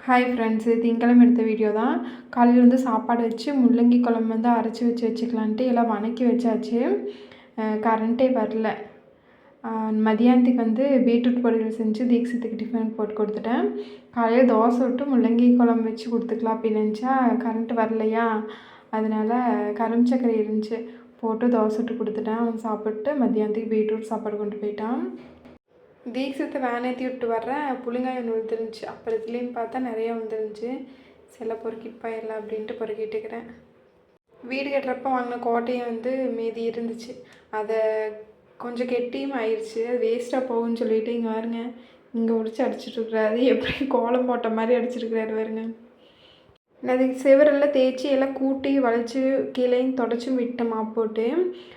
Hi friends, இது திங்கக்கிழமை எடுத்த வீடியோ தான். காலையில் வந்து சாப்பாடு வச்சு முள்ளங்கி குழம்பு வந்து அரைச்சி வச்சுக்கலான்ட்டு எல்லாம் வதக்கி வச்சாச்சு. கரண்ட்டே வரல. மதியானத்துக்கு வந்து பீட்ரூட் பொரியல் செஞ்சு தீக்ஷித்துக்கு டிஃபன் போட்டு கொடுத்துட்டேன். காலையில் தோசை விட்டு முள்ளங்கி குழம்பு வச்சு கொடுத்துக்கலாம் அப்படின்னு நினச்சா கரண்ட் வரலையா, அதனால் கரும்பு சக்கரை இருந்துச்சு போட்டு தோசை விட்டு கொடுத்துட்டேன். அவன் சாப்பிட்டு மதியானத்துக்கு பீட்ரூட் சாப்பாடு கொண்டு போயிட்டான். தீக்ஷித்தை வேன் ஏற்றி விட்டு வர்றேன், புளிங்காய் ஒன்று விழுந்துருந்துச்சு. அப்புறம் இதுலேயும் பார்த்தா நிறையா வந்துருந்துச்சு. சில பொறுக்கிட்டு போயிடலாம் அப்படின்ட்டு பொறுக்கிட்டு இருக்கிறேன். வீடு கட்டுறப்ப வாங்கின கோட்டையை வந்து மீதி இருந்துச்சு, அதை கொஞ்சம் கெட்டியும் ஆயிடுச்சு. அது வேஸ்ட்டாக போகும்னு சொல்லிட்டு இங்கே பாருங்க, இங்கே உடிச்சு அடிச்சிட்ருக்குறாரு. எப்படி கோலம் போட்ட மாதிரி அடிச்சிருக்கிறாரு பாருங்க. அது செவரெல்லாம் தேய்ச்சி எல்லாம் கூட்டி வளைச்சி கீழேயும் தொடச்சும் விட்டேன் மாப் போட்டு.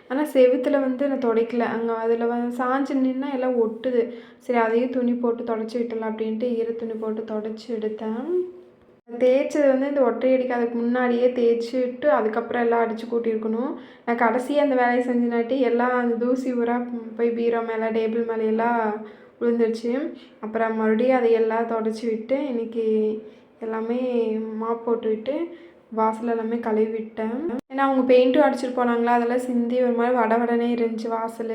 ஆனால் செவுத்தில் வந்து நான் துடைக்கல. அங்கே அதில் சாஞ்சு நின்னா எல்லாம் ஒட்டுது. சரி, அதையும் துணி போட்டு தொடச்சி விட்டலாம் அப்படின்ட்டு ஈர துணி போட்டு தொடச்சி எடுத்தேன். தேய்ச்சது வந்து இந்த ஒட்டை அடிக்காதுக்கு முன்னாடியே தேய்ச்சி விட்டு அதுக்கப்புறம் எல்லாம் அடித்து கூட்டியிருக்கணும். நான் கடைசியாக அந்த வேலையை செஞ்சினாட்டி எல்லாம் அந்த தூசி ஊராக போய் பீரோ மேலே டேபிள் மேலையெல்லாம் விழுந்துருச்சு. அப்புறம் மறுபடியும் அதையெல்லாம் தொடச்சி விட்டு இன்றைக்கி எல்லாமே மாப் போட்டு விட்டு வாசல் எல்லாமே கழுவி விட்டேன். ஏன்னா அவங்க பெயிண்ட்டும் அடிச்சிட்டு போனாங்களா, அதெல்லாம் சிந்தி ஒரு மாதிரி வடவடனே இருந்துச்சு வாசல்.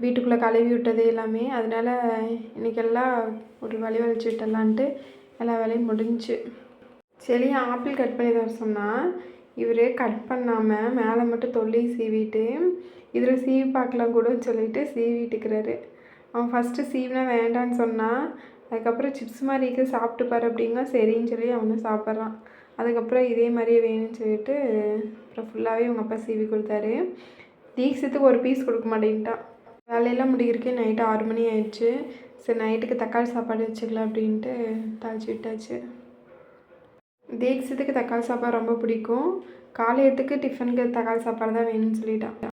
வீட்டுக்குள்ளே கழுவி விட்டது எல்லாமே. அதனால் இன்றைக்கி எல்லாம் ஒரு வழி வலிச்சு விட்டலான்ட்டு எல்லா வேலையும் முடிஞ்சிச்சு. சரி, ஆப்பிள் கட் பண்ணி தர சொன்னால் இவர் கட் பண்ணாமல் மேலே மட்டும் தொல்லி சீவிட்டு இதில் சீவி பார்க்கலாம் கூடன்னு சொல்லிட்டு சீவிட்டுக்கிறாரு. அவன் ஃபஸ்ட்டு சீவினா வேண்டான்னு சொன்னான். அதுக்கப்புறம் சிப்ஸ் மாதிரி இருக்குது சாப்பிட்டுப்பார் அப்படிங்க. சரின்னு சொல்லி அவனும் சாப்பிட்றான். அதுக்கப்புறம் இதே மாதிரியே வேணும்னு சொல்லிட்டு அப்புறம் ஃபுல்லாகவே அவங்க அப்பா சீவி கொடுத்தாரு. தீக்ஷித்துக்கு ஒரு பீஸ் கொடுக்க மாட்டேன்ட்டான். வேலையெல்லாம் முடிக்கிறதுக்கே நைட்டு 6 மணி ஆயிடுச்சு. சரி, நைட்டுக்கு தக்காளி சாப்பாடு வச்சுக்கலாம் அப்படின்ட்டு தாளிச்சு விட்டாச்சு. தீக்ஷித்துக்கு தக்காளி சாப்பாடு ரொம்ப பிடிக்கும். காலையத்துக்கு டிஃபனுக்கு தக்காளி சாப்பாடு தான் வேணும்னு சொல்லிட்டான்.